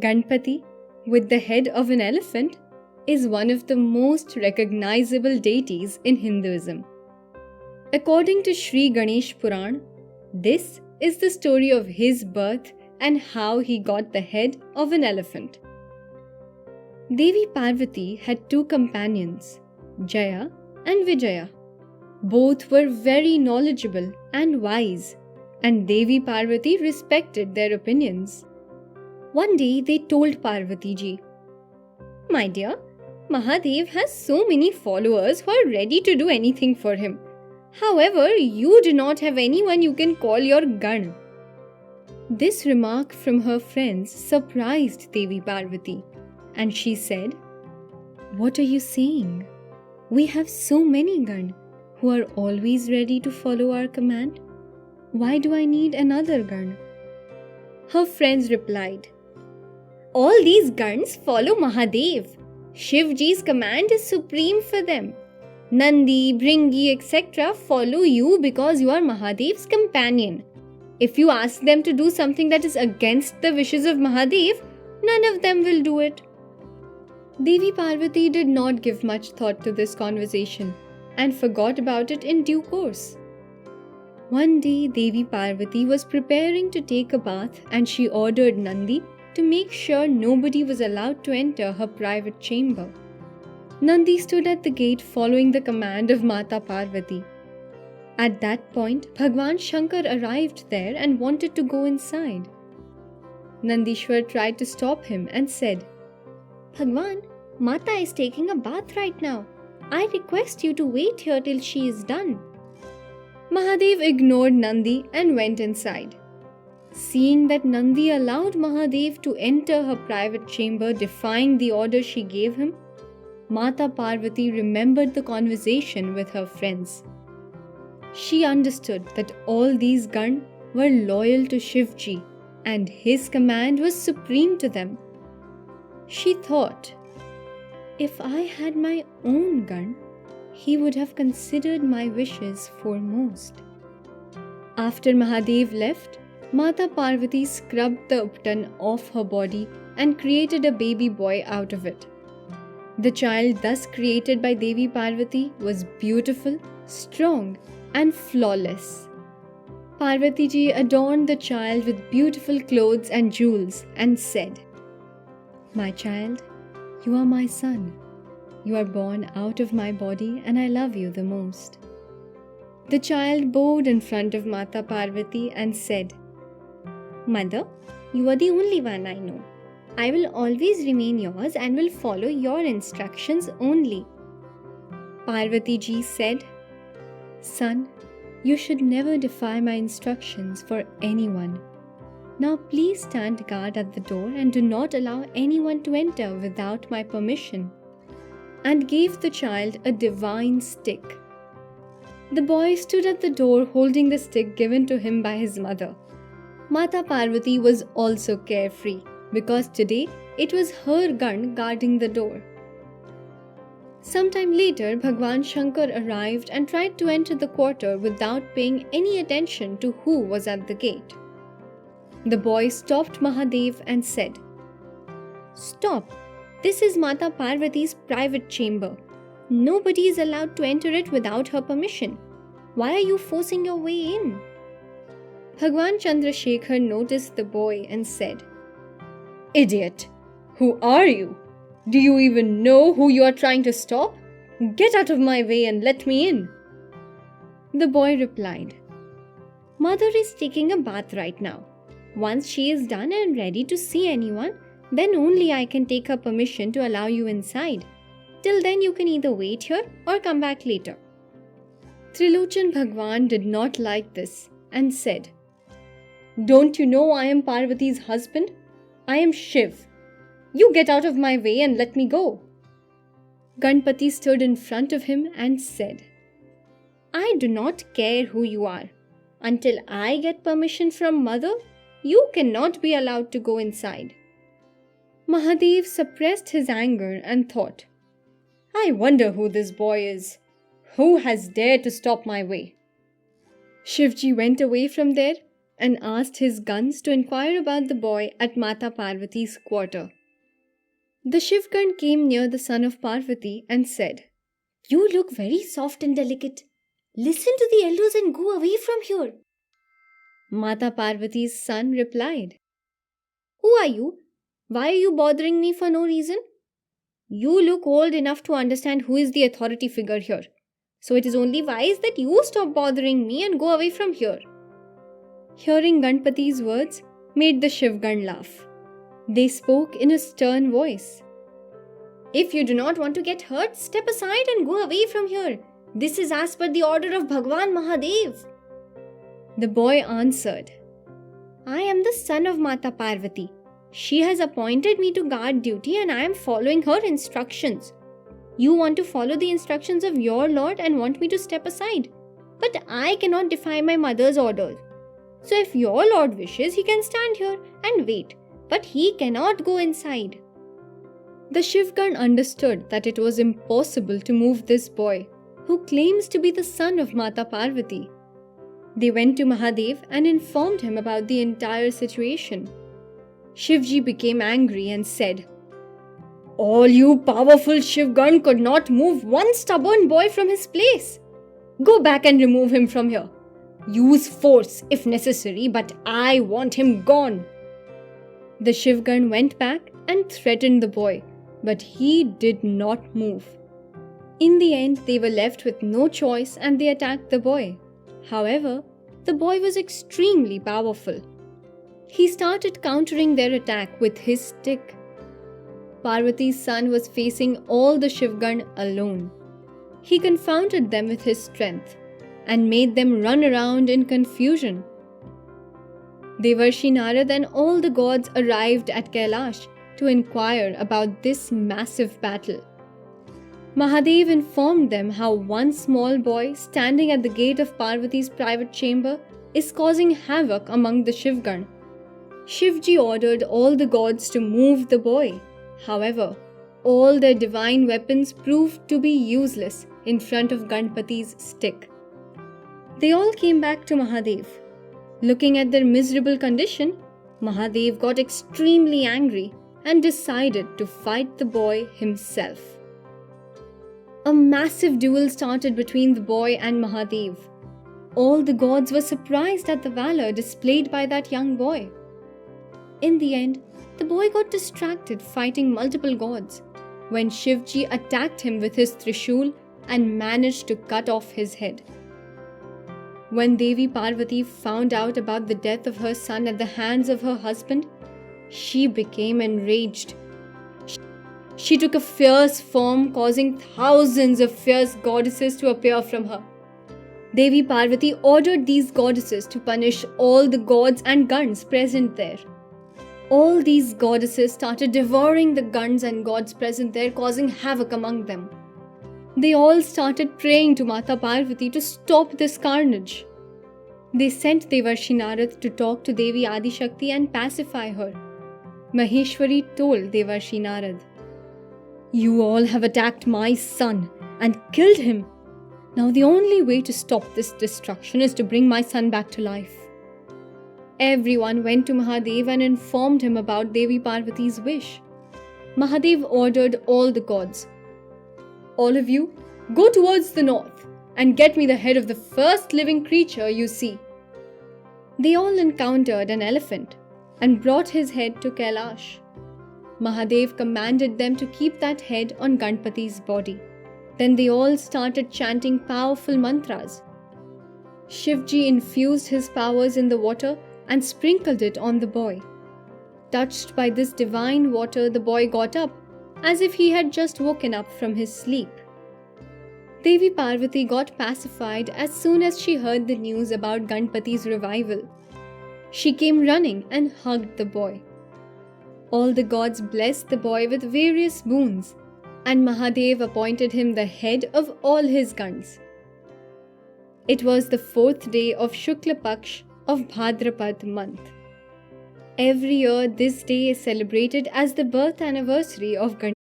Ganpati, with the head of an elephant, is one of the most recognizable deities in Hinduism. According to Shri Ganesh Puran, this is the story of his birth and how he got the head of an elephant. Devi Parvati had two companions, Jaya and Vijaya. Both were very knowledgeable and wise, and Devi Parvati respected their opinions. One day they told Parvati ji, "My dear, Mahadev has so many followers who are ready to do anything for him. However, you do not have anyone you can call your Gan." This remark from her friends surprised Devi Parvati, and she said, "What are you saying? We have so many Gan who are always ready to follow our command. Why do I need another Gan?" Her friends replied, "All these Gans follow Mahadev. Shivji's command is supreme for them. Nandi, Bringi, etc. follow you because you are Mahadev's companion. If you ask them to do something that is against the wishes of Mahadev, none of them will do it." Devi Parvati did not give much thought to this conversation and forgot about it in due course. One day, Devi Parvati was preparing to take a bath and she ordered Nandi to make sure nobody was allowed to enter her private chamber. Nandi stood at the gate following the command of Mata Parvati. At that point, Bhagwan Shankar arrived there and wanted to go inside. Nandishwar tried to stop him and said, "Bhagwan, Mata is taking a bath right now. I request you to wait here till she is done." Mahadev ignored Nandi and went inside. Seeing that Nandi allowed Mahadev to enter her private chamber defying the order she gave him, Mata Parvati remembered the conversation with her friends. She understood that all these Gan were loyal to Shivji and his command was supreme to them. She thought, if I had my own Gan, he would have considered my wishes foremost. After Mahadev left, Mata Parvati scrubbed the uptan off her body and created a baby boy out of it. The child thus created by Devi Parvati was beautiful, strong, and flawless. Parvati ji adorned the child with beautiful clothes and jewels and said, "My child, you are my son. You are born out of my body and I love you the most." The child bowed in front of Mata Parvati and said, "Mother, you are the only one I know. I will always remain yours and will follow your instructions only." Parvati ji said, "Son, you should never defy my instructions for anyone. Now please stand guard at the door and do not allow anyone to enter without my permission," and gave the child a divine stick. The boy stood at the door holding the stick given to him by his mother. Mata Parvati was also carefree because today it was her Gan guarding the door. Sometime later, Bhagwan Shankar arrived and tried to enter the quarter without paying any attention to who was at the gate. The boy stopped Mahadev and said, "Stop! This is Mata Parvati's private chamber. Nobody is allowed to enter it without her permission. Why are you forcing your way in?" Bhagwan Chandrasekhar noticed the boy and said, "Idiot! Who are you? Do you even know who you are trying to stop? Get out of my way and let me in." The boy replied, "Mother is taking a bath right now. Once she is done and ready to see anyone, then only I can take her permission to allow you inside. Till then you can either wait here or come back later." Trilochan Bhagwan did not like this and said, "Don't you know I am Parvati's husband? I am Shiv. You get out of my way and let me go." Ganpati stood in front of him and said, "I do not care who you are. Until I get permission from Mother, you cannot be allowed to go inside." Mahadev suppressed his anger and thought, "I wonder who this boy is. Who has dared to stop my way?" Shivji went away from there and asked his guns to inquire about the boy at Mata Parvati's quarter. The Shivgan came near the son of Parvati and said, "You look very soft and delicate. Listen to the elders and go away from here." Mata Parvati's son replied, "Who are you? Why are you bothering me for no reason? You look old enough to understand who is the authority figure here. So it is only wise that you stop bothering me and go away from here." Hearing Ganpati's words made the Shivgan laugh. They spoke in a stern voice. "If you do not want to get hurt, step aside and go away from here. This is as per the order of Bhagwan Mahadev." The boy answered, "I am the son of Mata Parvati. She has appointed me to guard duty and I am following her instructions. You want to follow the instructions of your lord and want me to step aside. But I cannot defy my mother's orders. So if your lord wishes, he can stand here and wait, but he cannot go inside." The Shivgan understood that it was impossible to move this boy, who claims to be the son of Mata Parvati. They went to Mahadev and informed him about the entire situation. Shivji became angry and said, "All you powerful Shivgan could not move one stubborn boy from his place. Go back and remove him from here. Use force if necessary, but I want him gone." The Shivgan went back and threatened the boy, but he did not move. In the end, they were left with no choice and they attacked the boy. However, the boy was extremely powerful. He started countering their attack with his stick. Parvati's son was facing all the Shivgan alone. He confounded them with his strength and made them run around in confusion. Devarshi Narad and all the gods arrived at Kailash to inquire about this massive battle. Mahadev informed them how one small boy standing at the gate of Parvati's private chamber is causing havoc among the Shivgan. Shivji ordered all the gods to move the boy. However, all their divine weapons proved to be useless in front of Ganpati's stick. They all came back to Mahadev. Looking at their miserable condition, Mahadev got extremely angry and decided to fight the boy himself. A massive duel started between the boy and Mahadev. All the gods were surprised at the valor displayed by that young boy. In the end, the boy got distracted fighting multiple gods when Shivji attacked him with his Trishul and managed to cut off his head. When Devi Parvati found out about the death of her son at the hands of her husband, she became enraged. She took a fierce form, causing thousands of fierce goddesses to appear from her. Devi Parvati ordered these goddesses to punish all the gods and Gans present there. All these goddesses started devouring the Gans and gods present there, causing havoc among them. They all started praying to Mata Parvati to stop this carnage. They sent Devarshi Narad to talk to Devi Adishakti and pacify her. Maheshwari told Devarshi Narad, "You all have attacked my son and killed him. Now the only way to stop this destruction is to bring my son back to life." Everyone went to Mahadev and informed him about Devi Parvati's wish. Mahadev ordered all the gods, "All of you, go towards the north and get me the head of the first living creature you see." They all encountered an elephant and brought his head to Kailash. Mahadev commanded them to keep that head on Ganpati's body. Then they all started chanting powerful mantras. Shivji infused his powers in the water and sprinkled it on the boy. Touched by this divine water, the boy got up as if he had just woken up from his sleep. Devi Parvati got pacified as soon as she heard the news about Ganpati's revival. She came running and hugged the boy. All the gods blessed the boy with various boons, and Mahadev appointed him the head of all his Gans. It was the 4th day of Shukla Paksh of Bhadrapad month. Every year, this day is celebrated as the birth anniversary of Ganesh.